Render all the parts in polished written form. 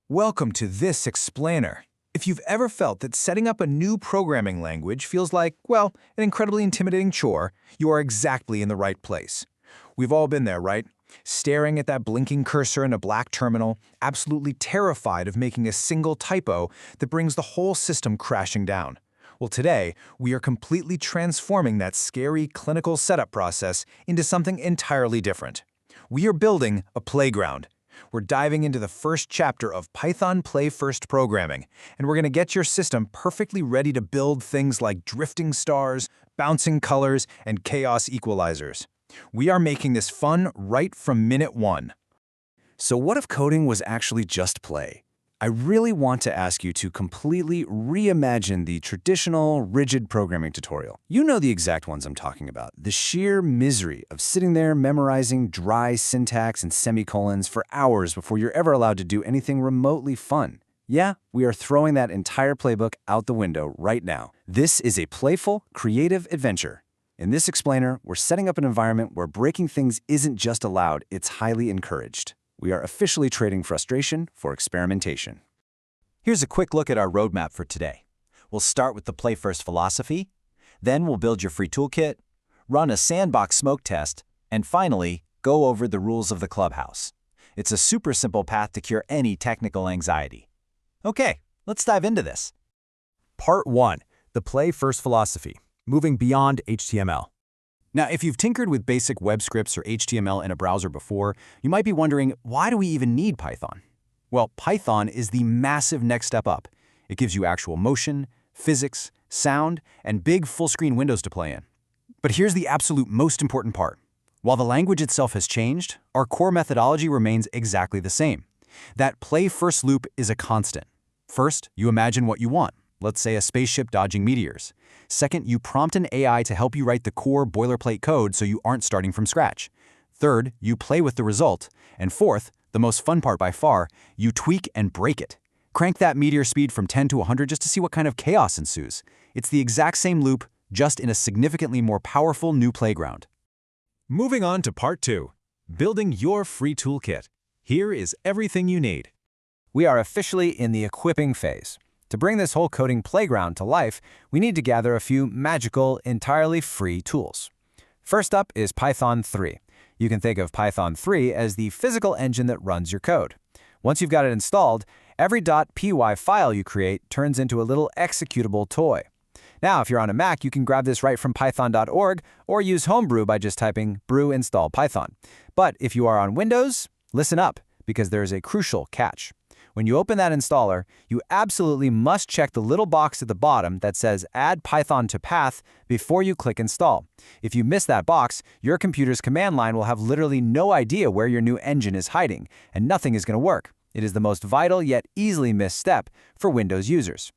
Welcome to this explainer. If you've ever felt that setting up a new programming language feels like, well, an incredibly intimidating chore, you are exactly in the right place. We've all been there, right? Staring at that blinking cursor in a black terminal, absolutely terrified of making a single typo that brings the whole system crashing down. Well, today, we are completely transforming that scary clinical setup process into something entirely different. We are building a playground. We're diving into the first chapter of Python Play First programming, and we're going to get your system perfectly ready to build things like drifting stars, bouncing colors, and chaos equalizers. We are making this fun right from minute one. So what if coding was actually just play? I really want to ask you to completely reimagine the traditional, rigid programming tutorial. You know the exact ones I'm talking about. The sheer misery of sitting there memorizing dry syntax and semicolons for hours before you're ever allowed to do anything remotely fun. Yeah, we are throwing that entire playbook out the window right now. This is a playful, creative adventure. In this explainer, we're setting up an environment where breaking things isn't just allowed, it's highly encouraged. We are officially trading frustration for experimentation. Here's a quick look at our roadmap for today. We'll start with the Play First philosophy, then we'll build your free toolkit, run a sandbox smoke test, and finally, go over the rules of the clubhouse. It's a super simple path to cure any technical anxiety. Okay, let's dive into this. Part 1. The Play First philosophy, moving beyond HTML. Now, if you've tinkered with basic web scripts or HTML in a browser before, you might be wondering, why do we even need Python? Well, Python is the massive next step up. It gives you actual motion, physics, sound, and big full-screen windows to play in. But here's the absolute most important part. While the language itself has changed, our core methodology remains exactly the same. That play first loop is a constant. First, you imagine what you want. Let's say a spaceship dodging meteors. Second, you prompt an AI to help you write the core boilerplate code so you aren't starting from scratch. Third, you play with the result. And fourth, the most fun part by far, you tweak and break it. Crank that meteor speed from 10 to 100 just to see what kind of chaos ensues. It's the exact same loop, just in a significantly more powerful new playground. Moving on to Part 2, building your free toolkit. Here is everything you need. We are officially in the equipping phase. To bring this whole coding playground to life, we need to gather a few magical, entirely free tools. First up is Python 3. You can think of Python 3 as the physical engine that runs your code. Once you've got it installed, every .py file you create turns into a little executable toy. Now, if you're on a Mac, you can grab this right from python.org or use Homebrew by just typing brew install Python. But if you are on Windows, listen up, because there is a crucial catch. When you open that installer, you absolutely must check the little box at the bottom that says Add Python to Path before you click Install. If you miss that box, your computer's command line will have literally no idea where your new engine is hiding, and nothing is going to work. It is the most vital yet easily missed step for Windows users.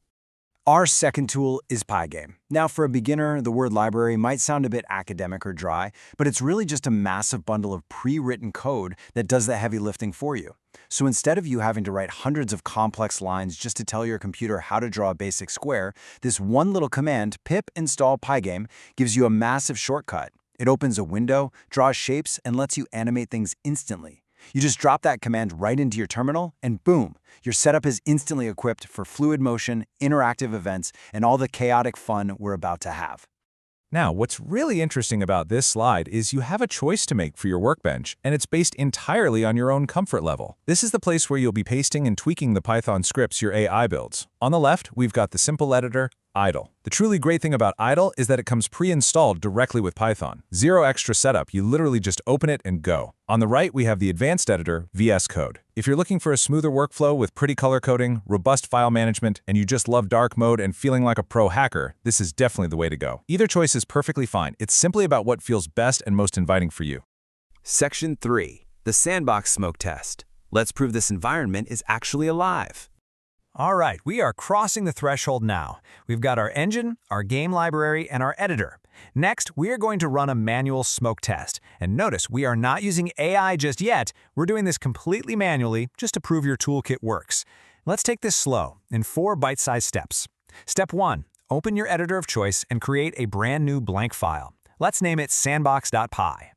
Our second tool is Pygame. Now, for a beginner, the word library might sound a bit academic or dry, but it's really just a massive bundle of pre-written code that does the heavy lifting for you. So instead of you having to write hundreds of complex lines just to tell your computer how to draw a basic square, this one little command, pip install Pygame, gives you a massive shortcut. It opens a window, draws shapes, and lets you animate things instantly. You just drop that command right into your terminal, and boom, your setup is instantly equipped for fluid motion, interactive events, and all the chaotic fun we're about to have. Now, what's really interesting about this slide is you have a choice to make for your workbench, and it's based entirely on your own comfort level. This is the place where you'll be pasting and tweaking the Python scripts your AI builds. On the left, we've got the simple editor, Idle. The truly great thing about Idle is that it comes pre-installed directly with Python. Zero extra setup, you literally just open it and go. On the right, we have the advanced editor, VS Code. If you're looking for a smoother workflow with pretty color coding, robust file management, and you just love dark mode and feeling like a pro hacker, this is definitely the way to go. Either choice is perfectly fine. It's simply about what feels best and most inviting for you. Section 3. The Sandbox Smoke Test. Let's prove this environment is actually alive. All right, we are crossing the threshold now. We've got our engine, our game library, and our editor. Next, we are going to run a manual smoke test. And notice, we are not using AI just yet. We're doing this completely manually just to prove your toolkit works. Let's take this slow, in 4 bite-sized steps. Step 1. Open your editor of choice and create a brand new blank file. Let's name it sandbox.py.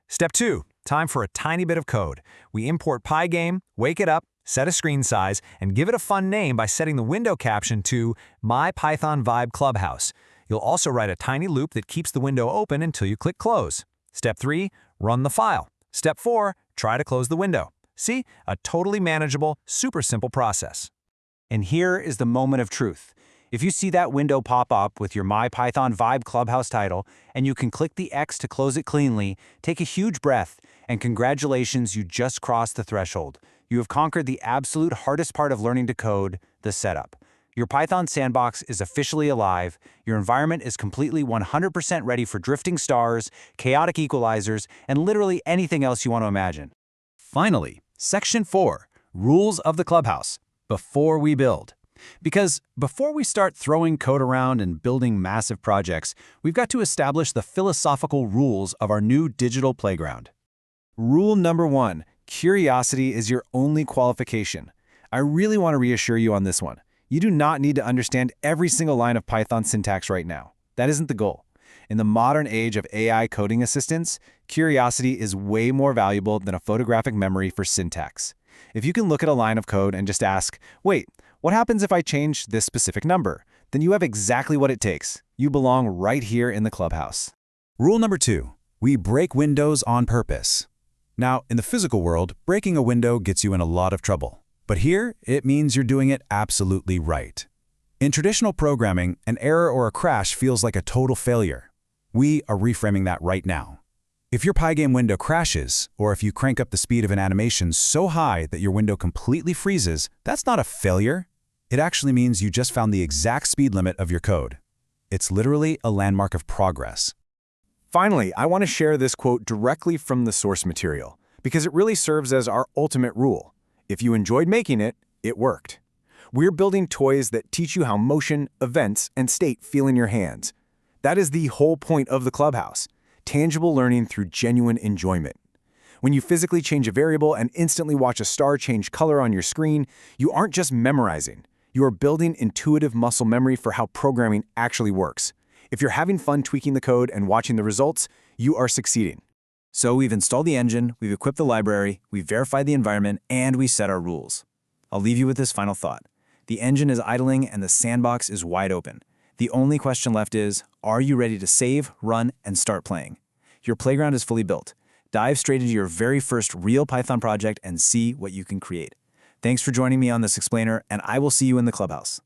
Step 2. Time for a tiny bit of code. We import Pygame, wake it up, Set a screen size and give it a fun name by setting the window caption to My Python Vibe Clubhouse. You'll also write a tiny loop that keeps the window open until you click Close. Step 3, run the file. Step 4, try to close the window. See? A totally manageable, super simple process. And here is the moment of truth. If you see that window pop up with your My Python Vibe Clubhouse title, and you can click the X to close it cleanly, take a huge breath, and congratulations, you just crossed the threshold. You have conquered the absolute hardest part of learning to code, the setup. Your Python sandbox is officially alive, your environment is completely 100% ready for drifting stars, chaotic equalizers, and literally anything else you want to imagine. Finally, Section 4, Rules of the Clubhouse, before we build. Because before we start throwing code around and building massive projects, we've got to establish the philosophical rules of our new digital playground. Rule number 1, curiosity is your only qualification. I really want to reassure you on this one. You do not need to understand every single line of Python syntax right now. That isn't the goal. In the modern age of AI coding assistants, curiosity is way more valuable than a photographic memory for syntax. If you can look at a line of code and just ask, wait, what happens if I change this specific number? Then you have exactly what it takes. You belong right here in the clubhouse. Rule number 2, we break windows on purpose. Now, in the physical world, breaking a window gets you in a lot of trouble. But here, it means you're doing it absolutely right. In traditional programming, an error or a crash feels like a total failure. We are reframing that right now. If your Pygame window crashes, or if you crank up the speed of an animation so high that your window completely freezes, that's not a failure. It actually means you just found the exact speed limit of your code. It's literally a landmark of progress. Finally, I want to share this quote directly from the source material, because it really serves as our ultimate rule. If you enjoyed making it, it worked. We're building toys that teach you how motion, events, and state feel in your hands. That is the whole point of the clubhouse. Tangible learning through genuine enjoyment. When you physically change a variable and instantly watch a star change color on your screen, you aren't just memorizing. You are building intuitive muscle memory for how programming actually works. If you're having fun tweaking the code and watching the results, you are succeeding. So we've installed the engine, we've equipped the library, we've verified the environment, and we set our rules. I'll leave you with this final thought. The engine is idling and the sandbox is wide open. The only question left is, are you ready to save, run, and start playing? Your playground is fully built. Dive straight into your very first real Python project and see what you can create. Thanks for joining me on this explainer, and I will see you in the clubhouse.